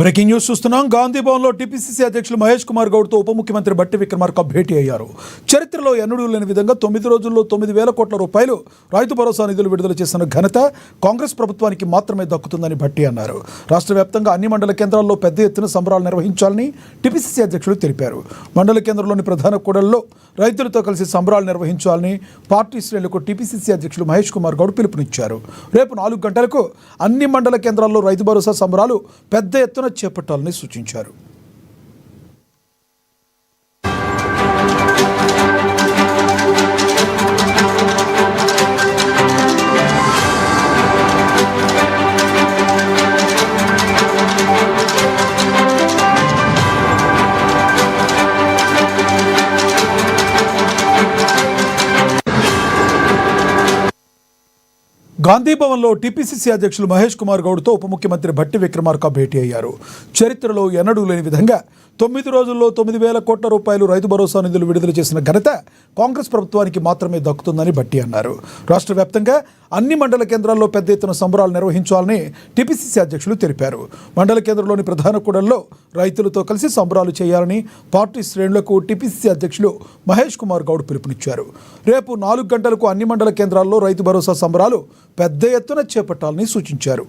Breaking news చూస్తున్నాం. గాంధీ భవన్లో TPCC అధ్యక్షులు మహేష్ కుమార్ గౌడ్తో ఉప ముఖ్యమంత్రి బట్టి విక్రమార్క భేటీ అయ్యారు. చరిత్రలో ఎన్నడూ లేని విధంగా 9 రోజుల్లో 9,000 కోట్ల రూపాయలు రైతు భరోసా నిధులు విడుదల చేసిన ఘనత కాంగ్రెస్ ప్రభుత్వానికి మాత్రమే దక్కుతుందని భట్టి అన్నారు. రాష్ట్ర వ్యాప్తంగా అన్ని మండల కేంద్రాల్లో పెద్ద ఎత్తున సంబరాలు నిర్వహించాలని టీపీసీసీ అధ్యక్షులు తెలిపారు. మండల కేంద్రంలోని ప్రధాన కూడళ్లలో రైతులతో కలిసి సంబరాలు నిర్వహించాలని పార్టీ శ్రేణులకు టీపీసీసీ అధ్యక్షులు మహేష్ కుమార్ గౌడ్ పిలుపునిచ్చారు. రేపు 4 గంటలకు అన్ని మండల కేంద్రాల్లో రైతు భరోసా సంబరాలు పెద్ద ఎత్తున చేపట్టాలని సూచించారు. గాంధీ భవన్లో టీపీసీసీ అధ్యక్షులు మహేష్ కుమార్ గౌడ్తో ఉప ముఖ్యమంత్రి బట్టి విక్రమార్క భేటీ అయ్యారు. చరిత్రలో ఎన్నడూ లేని విధంగా 9 రోజుల్లో 9,000 కోట్ల రూపాయలు రైతు భరోసా నిధులు విడుదల చేసిన ఘనత కాంగ్రెస్ ప్రభుత్వానికి మాత్రమే దక్కుతుందని బట్టి అన్నారు. రాష్ట్ర వ్యాప్తంగా అన్ని మండల కేంద్రాల్లో పెద్ద ఎత్తున సంబరాలు నిర్వహించాలని టీపీసీసీ అధ్యక్షులు తెలిపారు. మండల కేంద్రంలోని ప్రధాన కూడళ్లలో రైతులతో కలిసి సంబరాలు చేయాలని పార్టీ శ్రేణులకు టీపీసీసీ అధ్యక్షులు మహేష్ కుమార్ గౌడ్ పిలుపునిచ్చారు. రేపు 4 గంటలకు అన్ని మండల కేంద్రాల్లో రైతు భరోసా సంబరాలు పెద్ద ఎత్తున చేపట్టాలని సూచించారు.